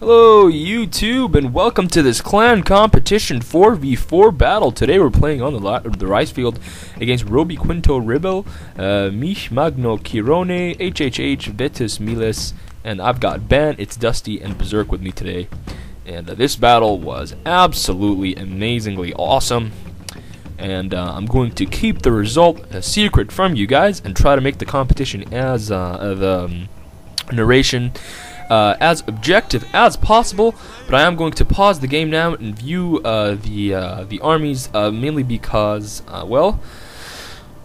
Hello YouTube and welcome to this clan competition 4v4 battle. Today we're playing on the rice field against Roby Quinto Rebel, Mish Magno Kirone, HHH, Vetus Miles, and I've got Ban, It's Dusty, and Berserk with me today. And this battle was absolutely amazingly awesome. And I'm going to keep the result a secret from you guys and try to make the competition as the narration as objective as possible, but I am going to pause the game now and view the armies, mainly because,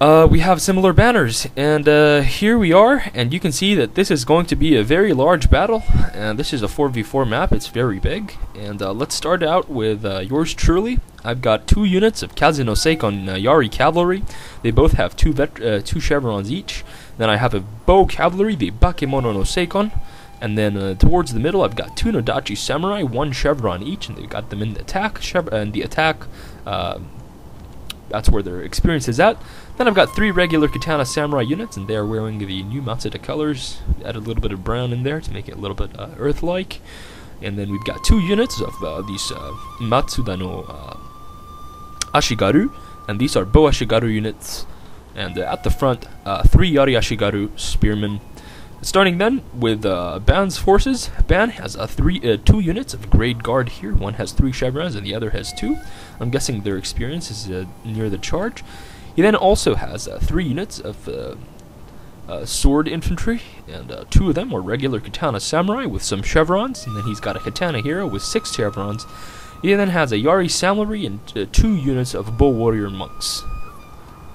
we have similar banners, and here we are, and you can see that this is going to be a very large battle, and this is a 4v4 map. It's very big, and let's start out with yours truly. I've got 2 units of Kazuno Seikon Yari Cavalry. They both have 2 chevrons each. Then I have a Bow Cavalry, the Bakemono no Seikon. And then towards the middle, I've got 2 Nodachi Samurai, 1 chevron each, and they've got them in the attack. That's where their experience is at. Then I've got 3 regular Katana Samurai units, and they are wearing the new Matsuda colors. Add a little bit of brown in there to make it a little bit Earth-like. And then we've got 2 units of these Matsuda no Ashigaru, and these are Bow Ashigaru units. And at the front, 3 Yari Ashigaru Spearmen. Starting then with Ban's forces. Ban has 2 units of Grade Guard here. One has 3 chevrons and the other has 2. I'm guessing their experience is near the charge. He then also has 3 units of Sword Infantry, and 2 of them are regular Katana Samurai with some chevrons, and then he's got a Katana Hero with 6 chevrons. He then has a Yari Samurai and 2 units of Bow Warrior Monks.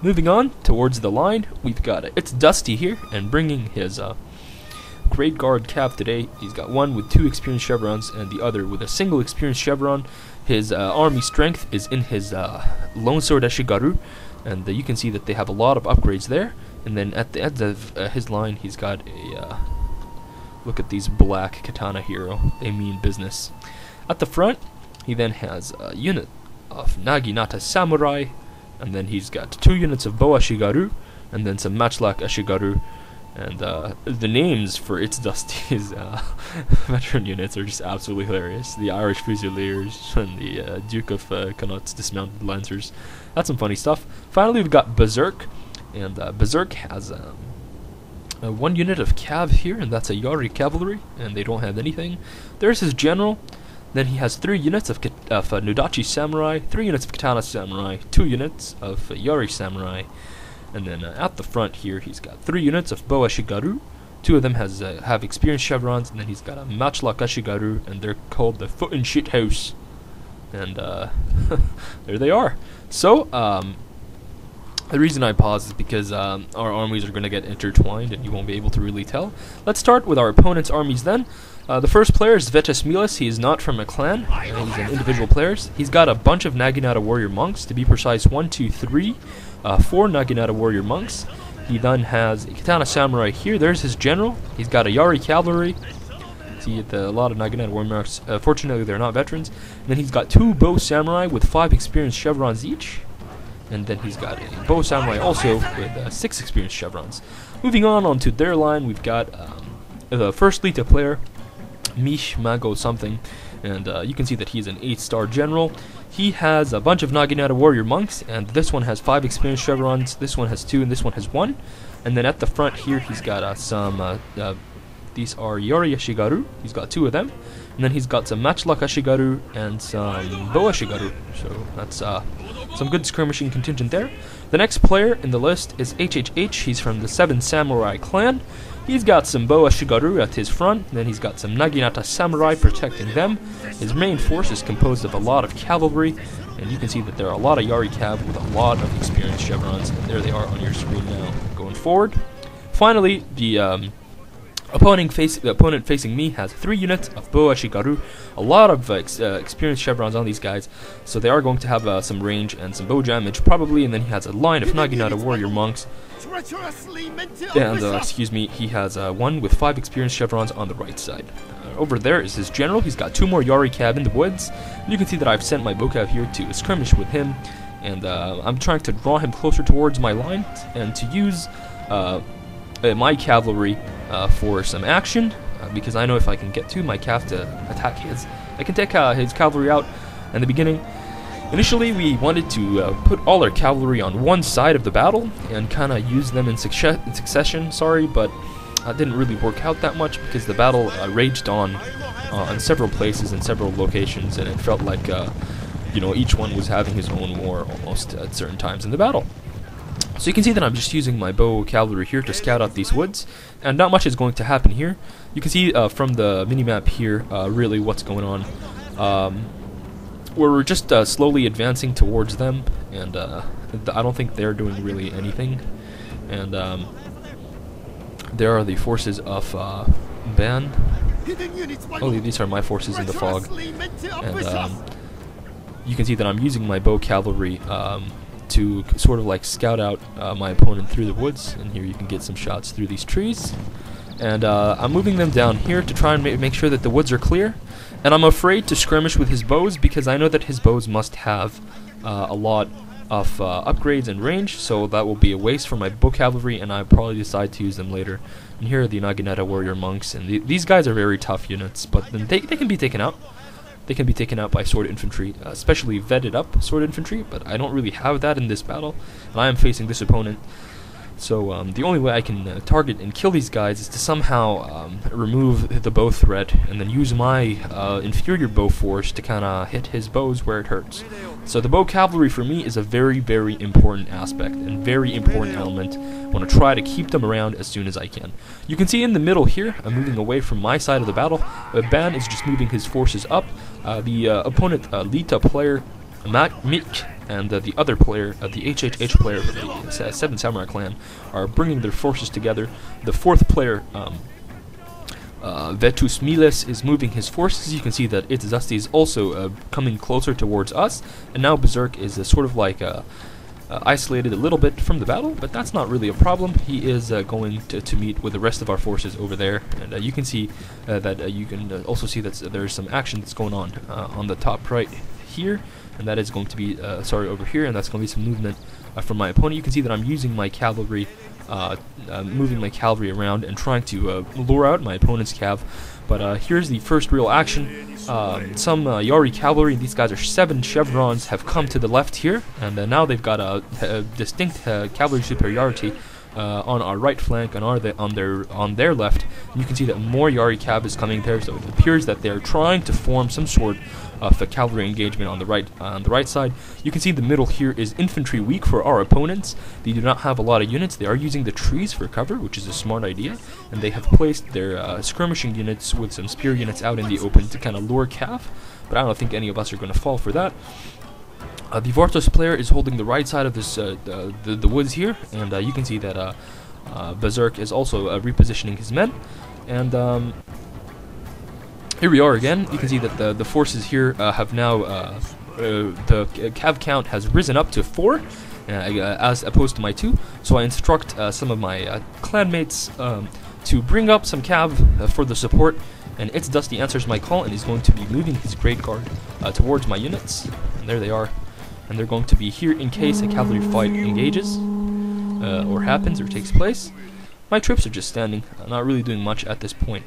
Moving on towards the line, we've got It's Dusty here, and bringing his Great Guard Cav today. He's got one with 2 experienced chevrons and the other with a single experienced chevron. His army strength is in his Lone Sword Ashigaru, and you can see that they have a lot of upgrades there. And then at the end of his line, he's got a look at these black Katana Hero. They mean business. At the front, he then has a unit of Naginata Samurai, and then he's got 2 units of Bow Ashigaru, and then some Matchlock Ashigaru. And the names for It's Dusty's veteran units are just absolutely hilarious. The Irish Fusiliers and the Duke of Connaught's Dismounted Lancers. That's some funny stuff. Finally, we've got Berserk, and Berserk has 1 unit of Cav here, and that's a Yari Cavalry, and they don't have anything. There's his general. Then he has 3 units of Nodachi Samurai, 3 units of Katana Samurai, 2 units of Yari Samurai. And then at the front here, he's got 3 units of Bow Ashigaru. 2 of them have experienced chevrons, and then he's got a Matchlock Ashigaru, and they're called the Foot and Shit House. And there they are. So the reason I pause is because our armies are going to get intertwined, and you won't be able to really tell. Let's start with our opponent's armies then. The first player is Vetus Miles. He is not from a clan. He's an individual player. He's got a bunch of Naginata Warrior Monks. To be precise, 1, 2, 3, 4 Naginata Warrior Monks. He then has a Katana Samurai here. There's his general. He's got a Yari Cavalry. See a lot of Naginata Warrior Monks. Fortunately, they're not veterans. And then he's got 2 Bow Samurai with 5 experienced chevrons each. And then he's got a Bow Samurai also with 6 experienced chevrons. Moving on onto their line, we've got the first Lita player, Mish Mago something, and you can see that he's an 8-star general. He has a bunch of Naginata Warrior Monks, and this one has 5 experienced chevrons, this one has 2, and this one has 1. And then at the front here, he's got some, these are Yari Ashigaru, he's got 2 of them. And then he's got some Matchlock Ashigaru and some Bow Ashigaru, so that's some good skirmishing contingent there. The next player in the list is HHH, he's from the 7 Samurai clan. He's got some Bow Ashigaru at his front, then he's got some Naginata Samurai protecting them. His main force is composed of a lot of cavalry, and you can see that there are a lot of Yari Cav with a lot of experienced chevrons, and there they are on your screen now. Going forward. Finally, the opponent facing me has 3 units of Bow Ashigaru, a lot of experienced chevrons on these guys, so they are going to have some range and some bow damage probably. And then he has a line of Naginata Warrior Monks, and excuse me, he has 1 with 5 experienced chevrons on the right side. Over there is his general. He's got 2 more Yari Cav in the woods, and you can see that I've sent my Bow Cav here to skirmish with him, and I'm trying to draw him closer towards my line and to use my cavalry for some action. because I know if I can get to my cav to attack his, I can take his cavalry out in the beginning. Initially, we wanted to put all our cavalry on one side of the battle and kind of use them in succession, but it didn't really work out that much because the battle raged on several places and several locations, and it felt like you know, each one was having his own war almost at certain times in the battle. So you can see that I'm just using my bow cavalry here to scout out these woods, and not much is going to happen here. You can see from the minimap here really what's going on. We're just slowly advancing towards them, and I don't think they're doing really anything. And there are the forces of Ban. Oh, these are my forces in the fog. And you can see that I'm using my bow cavalry to sort of like scout out my opponent through the woods, and here you can get some shots through these trees. And I'm moving them down here to try and make sure that the woods are clear. And I'm afraid to skirmish with his bows because I know that his bows must have a lot of upgrades and range, so that will be a waste for my bow cavalry, and I'll probably decide to use them later. And here are the Naginata warrior monks, and these guys are very tough units, but then they can be taken out. They can be taken out by sword infantry, especially vetted up sword infantry, but I don't really have that in this battle, and I am facing this opponent. So the only way I can target and kill these guys is to somehow remove the bow threat and then use my inferior bow force to kind of hit his bows where it hurts. So the bow cavalry for me is a very, very important aspect and very important element. I want to try to keep them around as soon as I can. You can see in the middle here, I'm moving away from my side of the battle. Ban is just moving his forces up. The opponent Lita player Mik and the other player, the HHH player from the 7 Samurai clan, are bringing their forces together. The 4th player, Vetus Miles, is moving his forces. You can see that It's Dusty is also coming closer towards us, and now Berserk is sort of like isolated a little bit from the battle, but that's not really a problem. He is going to meet with the rest of our forces over there, and you can see that you can also see that there's some action that's going on the top right here, and that is going to be over here, and that's going to be some movement from my opponent. You can see that I'm using my cavalry, moving my cavalry around and trying to lure out my opponent's cav. But here's the first real action. Some Yari cavalry, these guys are 7 chevrons, have come to the left here, and now they've got a distinct cavalry superiority on our right flank and on their left. And you can see that more Yari cav is coming there, so it appears that they're trying to form some sort of a cavalry engagement on the right side. You can see the middle here is infantry weak for our opponents. They do not have a lot of units. They are using the trees for cover, which is a smart idea, and they have placed their skirmishing units with some spear units out in the open to kind of lure cav, but I don't think any of us are going to fall for that. The Vartos player is holding the right side of this the woods here, and you can see that Berserk is also repositioning his men. And here we are again. You can see that the forces here have now the cav count has risen up to 4, as opposed to my 2. So I instruct some of my clanmates to bring up some cav for the support, and It's Dusty answers my call and is going to be moving his Great Guard towards my units. And there they are. And they're going to be here in case a cavalry fight engages, or happens, or takes place. My troops are just standing, not really doing much at this point.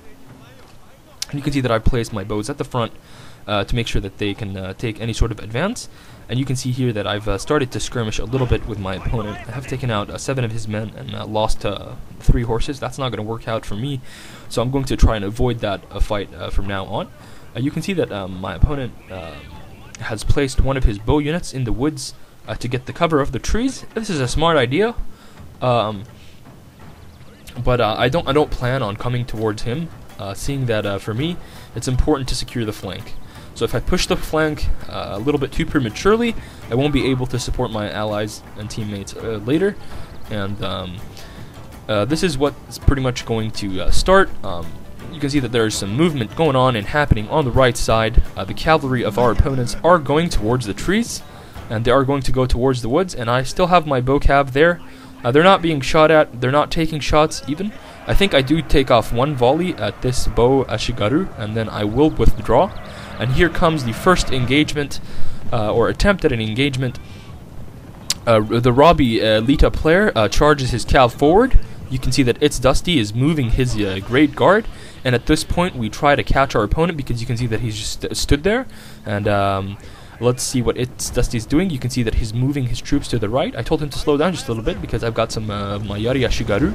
And you can see that I've placed my bows at the front to make sure that they can take any sort of advance. And you can see here that I've started to skirmish a little bit with my opponent. I have taken out 7 of his men and lost 3 horses. That's not going to work out for me, so I'm going to try and avoid that fight from now on. You can see that my opponent has placed one of his bow units in the woods to get the cover of the trees. This is a smart idea, but I don't plan on coming towards him, seeing that for me it's important to secure the flank. So if I push the flank a little bit too prematurely, I won't be able to support my allies and teammates later. And this is what's pretty much going to start. You can see that there's some movement going on and happening on the right side. The cavalry of our opponents are going towards the trees, and they are going to go towards the woods, and I still have my bow cav there. They're not being shot at, they're not taking shots even. I think I do take off 1 volley at this bow Ashigaru, and then I will withdraw. And here comes the first engagement, or attempt at an engagement. The Robbie Lita player charges his cav forward, you can see that It's Dusty is moving his Great Guard, and at this point we try to catch our opponent because you can see that he's just stood there. And let's see what It's Dusty's doing. You can see that he's moving his troops to the right. I told him to slow down just a little bit because I've got some my Yari Ashigaru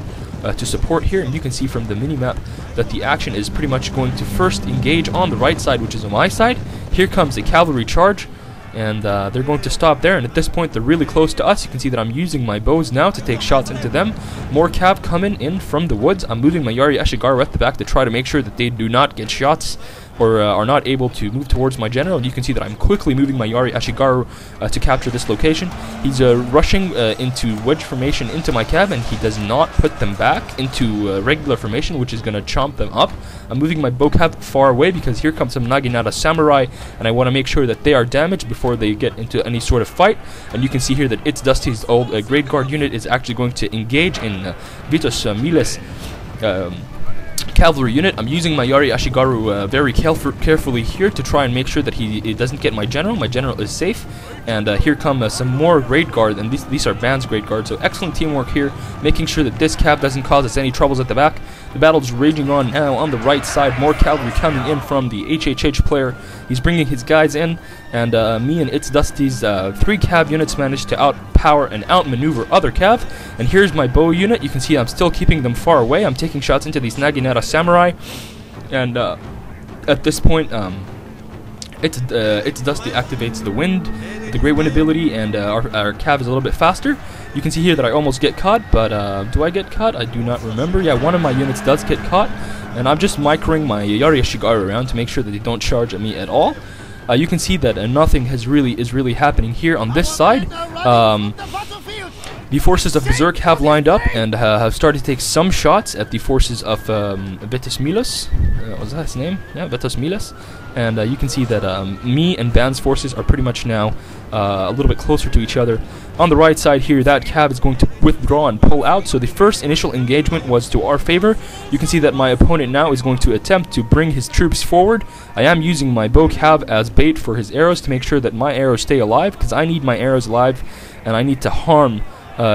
to support here, and you can see from the mini-map that the action is pretty much going to first engage on the right side, which is on my side. Here comes a cavalry charge, and they're going to stop there, and at this point they're really close to us. You can see that I'm using my bows now to take shots into them. More cav coming in from the woods. I'm moving my Yari Ashigaru at the back to try to make sure that they do not get shots or are not able to move towards my general. And you can see that I'm quickly moving my Yari Ashigaru to capture this location. He's rushing into wedge formation into my cav, and he does not put them back into regular formation, which is going to chomp them up. I'm moving my bow cav far away because here comes some Naginata samurai, and I want to make sure that they are damaged before they get into any sort of fight. And you can see here that It's Dusty's old Great Guard unit is actually going to engage in Vitos Miles cavalry unit. I'm using my Yari Ashigaru very carefully here to try and make sure that he doesn't get my general. My general is safe. And here come some more Great Guard, and these are Ban's Great Guard. So excellent teamwork here, making sure that this cav doesn't cause us any troubles at the back. The battle's raging on now on the right side. More cavalry coming in from the HHH player. He's bringing his guys in, and me and It's Dusty's 3 cav units managed to outpower and outmaneuver other cav. And here's my bow unit. You can see I'm still keeping them far away. I'm taking shots into these Naginata samurai, and at this point, It's Dusty activates the wind, the Great Wind ability, and our cav is a little bit faster. You can see here that I almost get caught, but do I get caught? I do not remember. Yeah, one of my units does get caught, and I'm just microing my Yari Ashigaru around to make sure that they don't charge at me at all. You can see that nothing is really happening here on this side. The forces of Berserk have lined up and have started to take some shots at the forces of Vitos Miles. Was that his name? Yeah, Vitos Miles. And you can see that me and Ban's forces are pretty much now a little bit closer to each other. On the right side here, that cav is going to withdraw and pull out. So the first initial engagement was to our favor. You can see that my opponent now is going to attempt to bring his troops forward. I am using my bow cav as bait for his arrows to make sure that my arrows stay alive, because I need my arrows alive and I need to harm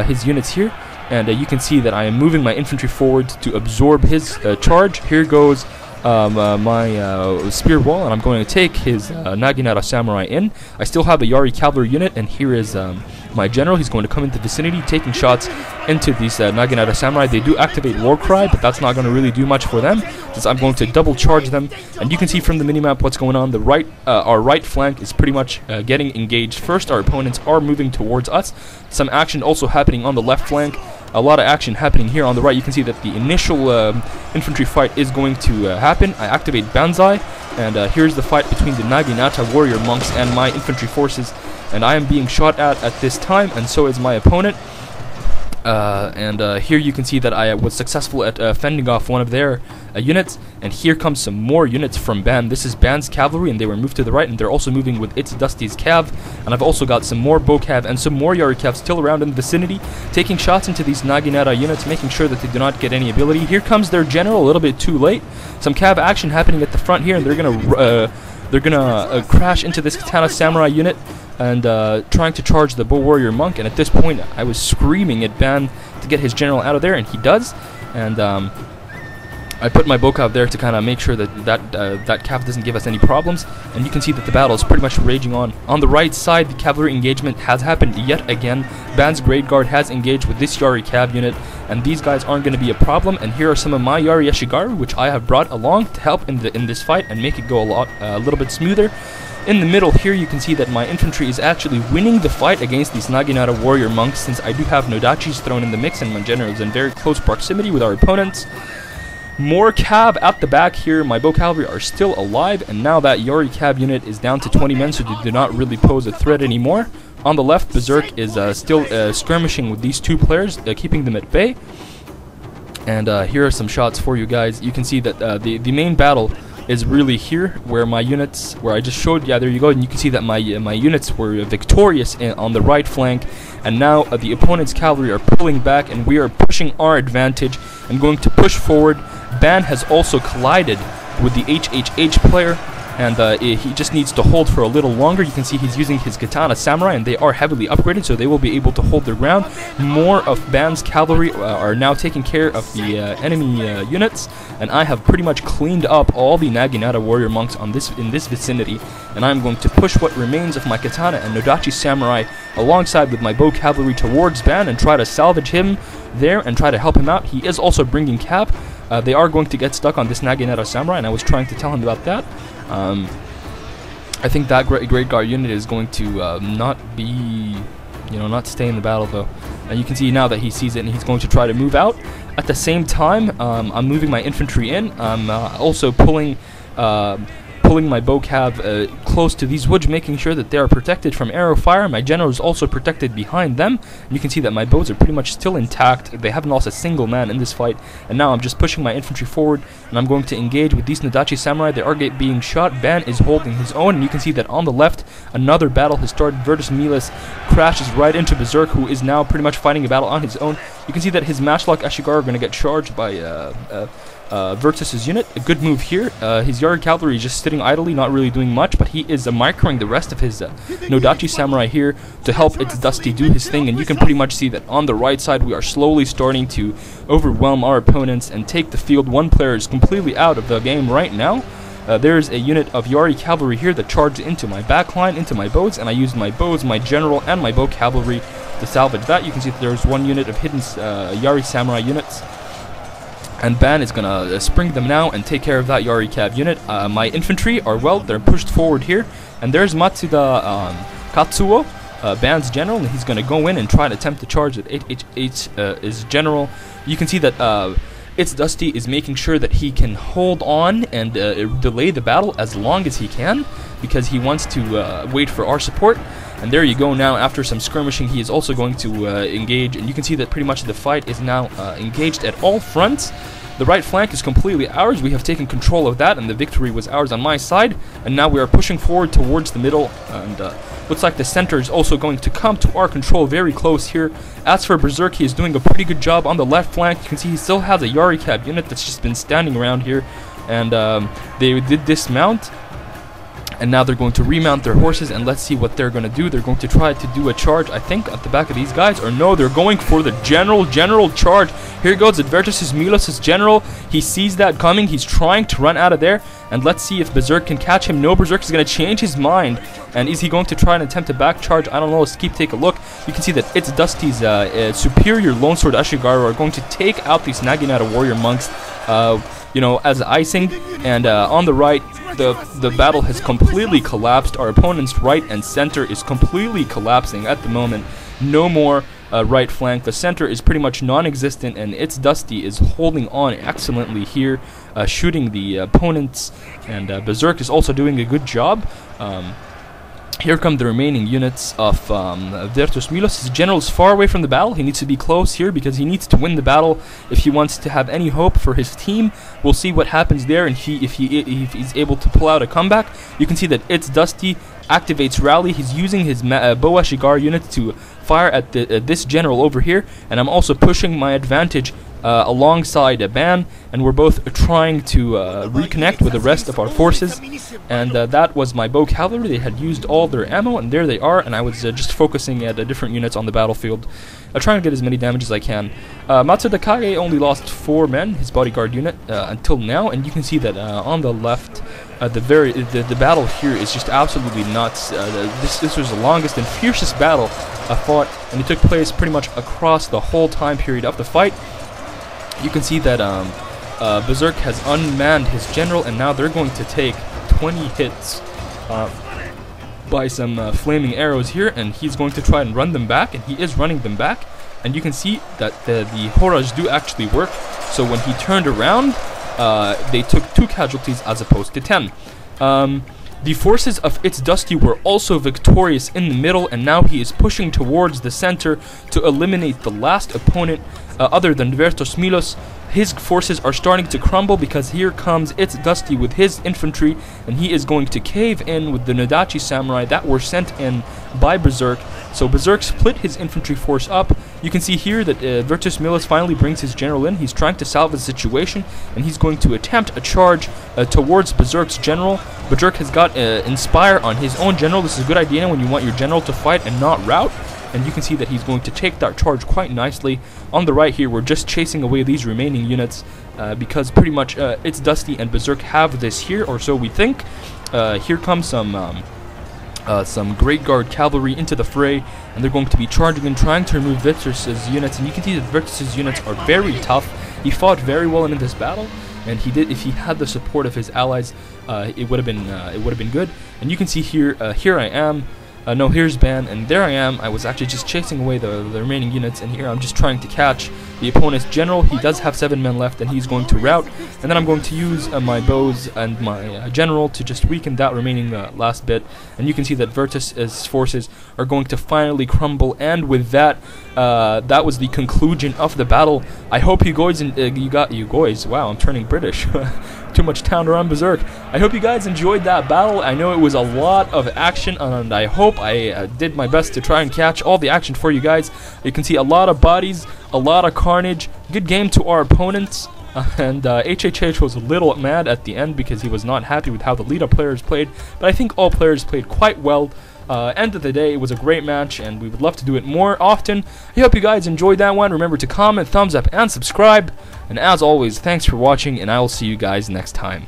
his units here. And you can see that I am moving my infantry forward to absorb his charge. Here goes my spear wall, and I'm going to take his Naginata samurai in. I still have a Yari cavalry unit, and here is my general. He's going to come into the vicinity, taking shots into these Naginata samurai. They do activate war cry, but that's not going to really do much for them, since I'm going to double charge them. And you can see from the minimap what's going on. The our right flank is pretty much getting engaged first. Our opponents are moving towards us. Some action also happening on the left flank. A lot of action happening here on the right. You can see that the initial infantry fight is going to happen. I activate Banzai, and here's the fight between the Naginata warrior monks and my infantry forces. And I am being shot at this time, and so is my opponent. Here you can see that I was successful at fending off one of their units, and here comes some more units from Ban. This is Ban's cavalry, and they were moved to the right, and they're also moving with It's Dusty's cav. And I've also got some more bow cav and some more Yari cav still around in the vicinity, taking shots into these Naginata units, making sure that they do not get any ability. Here comes their general, a little bit too late. Some cav action happening at the front here, and they're gonna crash into this Katana samurai unit and trying to charge the bow warrior monk. And at this point I was screaming at Ban to get his general out of there, and he does. And I put my bow cav there to kind of make sure that that cav doesn't give us any problems. And you can see that the battle is pretty much raging on. On the right side, the cavalry engagement has happened yet again. Ban's Great Guard has engaged with this Yari cav unit, and these guys aren't going to be a problem. And here are some of my Yari Ashigaru, which I have brought along to help in this fight and make it go a little bit smoother. In the middle here, you can see that my infantry is actually winning the fight against these Naginata warrior monks, since I do have Nodachis thrown in the mix, and my general is in very close proximity with our opponents. More cav at the back here. My bow cavalry are still alive, and now that Yari cav unit is down to 20 men, so they do not really pose a threat anymore. On the left, Berserk is still skirmishing with these 2 players, keeping them at bay. And here are some shots for you guys. You can see that the main battle is really here, where my units, where I just showed, yeah, there you go, and you can see that my units were victorious on the right flank, and now the opponent's cavalry are pulling back, and we are pushing our advantage and going to push forward. Ban has also collided with the HHH player, and he just needs to hold for a little longer. You can see he's using his katana samurai, and they are heavily upgraded, so they will be able to hold their ground. More of Ban's cavalry are now taking care of the enemy units, and I have pretty much cleaned up all the Naginata warrior monks in this vicinity, and I'm going to push what remains of my katana and Nodachi samurai alongside with my bow cavalry towards Ban and try to salvage him there and try to help him out. He is also bringing cap. They are going to get stuck on this Naginata samurai, and I was trying to tell him about that. I think that Great Guard unit is going to not stay in the battle though. And you can see now that he sees it, and he's going to try to move out. At the same time, I'm moving my infantry in. I'm also pulling my bow cav close to these woods, making sure that they are protected from arrow fire. My general is also protected behind them. And you can see that my bows are pretty much still intact. They haven't lost a single man in this fight. And now I'm just pushing my infantry forward, and I'm going to engage with these Nodachi samurai. They are being shot. Ban is holding his own, and you can see that on the left, another battle has started. Virtus Milas crashes right into Berserk, who is now pretty much fighting a battle on his own. You can see that his matchlock Ashigaru are going to get charged by Virtus's unit. A good move here. His Yari cavalry is just sitting idly, not really doing much, but he is microing the rest of his Nodachi samurai here to help It's Dusty do his thing, and you can pretty much see that on the right side we are slowly starting to overwhelm our opponents and take the field. One player is completely out of the game right now. There's a unit of Yari cavalry here that charged into my backline, into my bows, and I used my bows, my general, and my bow cavalry to salvage that. You can see that there's one unit of hidden Yari samurai units, and Ban is gonna spring them now and take care of that Yari cav unit. My infantry are they're pushed forward here, and there's Matsuda Katsuo, Ban's general, and he's gonna go in and try to attempt to charge at his general. You can see that It's Dusty is making sure that he can hold on and delay the battle as long as he can, because he wants to wait for our support. And there you go. Now, after some skirmishing, he is also going to engage, and you can see that pretty much the fight is now engaged at all fronts. The right flank is completely ours. We have taken control of that, and the victory was ours on my side. And now we are pushing forward towards the middle, and looks like the center is also going to come to our control very close here. As for Berserk, he is doing a pretty good job on the left flank. You can see he still has a Yari Cab unit that's just been standing around here, and they did dismount. And now they're going to remount their horses, and let's see what they're going to do. They're going to try to do a charge, I think, at the back of these guys. Or no, they're going for the general charge. Here goes Advertus Milos' general. He sees that coming. He's trying to run out of there. And let's see if Berserk can catch him. No, Berserk is going to change his mind. And is he going to try and attempt a back charge? I don't know. Let's take a look. You can see that It's Dusty's superior Lone Sword Ashigaru are going to take out these Naginata warrior monks, you know, as icing. And on the right, the battle has completely collapsed. Our opponent's right and center is completely collapsing at the moment. No more right flank. The center is pretty much non-existent, and It's Dusty is holding on excellently here, shooting the opponents, and Berserk is also doing a good job. Here come the remaining units of Vertus Milos. His general is far away from the battle. He needs to be close here because he needs to win the battle if he wants to have any hope for his team. We'll see what happens there, and if he's able to pull out a comeback. You can see that It's Dusty activates Rally. He's using his Boa Shigar unit to fire at this general over here, and I'm also pushing my advantage alongside Ban, and we're both trying to reconnect with the rest of our forces. And that was my bow cavalry. They had used all their ammo, and there they are, and I was just focusing at different units on the battlefield, trying to get as many damage as I can. Matsuda Kage only lost 4 men, his bodyguard unit, until now, and you can see that on the left, the battle here is just absolutely nuts. This was the longest and fiercest battle fought, and it took place pretty much across the whole time period of the fight. You can see that Berserk has unmanned his general, and now they're going to take 20 hits by some flaming arrows here, and he's going to try and run them back, and he is running them back. And you can see that the Horage do actually work. So when he turned around, they took 2 casualties as opposed to 10. The forces of It's Dusty were also victorious in the middle, and now he is pushing towards the center to eliminate the last opponent other than Vertus Milos. His forces are starting to crumble because here comes It's Dusty with his infantry, and he is going to cave in with the Nodachi samurai that were sent in by Berserk. So Berserk split his infantry force up, You can see here that Virtus Milus finally brings his general in. He's trying to salvage the situation, and he's going to attempt a charge towards Berserk's general. Berserk has got Inspire on his own general. This is a good idea when you want your general to fight and not rout. And you can see that he's going to take that charge quite nicely. On the right here, we're just chasing away these remaining units because pretty much it's Dusty and Berserk have this here, or so we think. Here comes some Great Guard cavalry into the fray, and they're going to be charging and trying to remove Virtus's units. And you can see that Virtus's units are very tough. He fought very well in this battle, and he did. If he had the support of his allies, it would have been good. And you can see here, here I am. No, here's Ban, and there I am. I was actually just chasing away the remaining units, and here I'm just trying to catch the opponent's general. He does have 7 men left, and he's going to rout. And then I'm going to use my bows and my general to just weaken that remaining last bit. And you can see that Virtus's forces are going to finally crumble. And with that, that was the conclusion of the battle. I hope you guys, wow, I'm turning British. Too much town around Berserk. I hope you guys enjoyed that battle. I know it was a lot of action, and I hope I did my best to try and catch all the action for you guys. You can see a lot of bodies, a lot of carnage. Good game to our opponents. And HHH was a little mad at the end because he was not happy with how the lead-up players played. But I think all players played quite well. End of the day, it was a great match, and we would love to do it more often. I hope you guys enjoyed that one. Remember to comment, thumbs up, and subscribe. And as always, thanks for watching, and I will see you guys next time.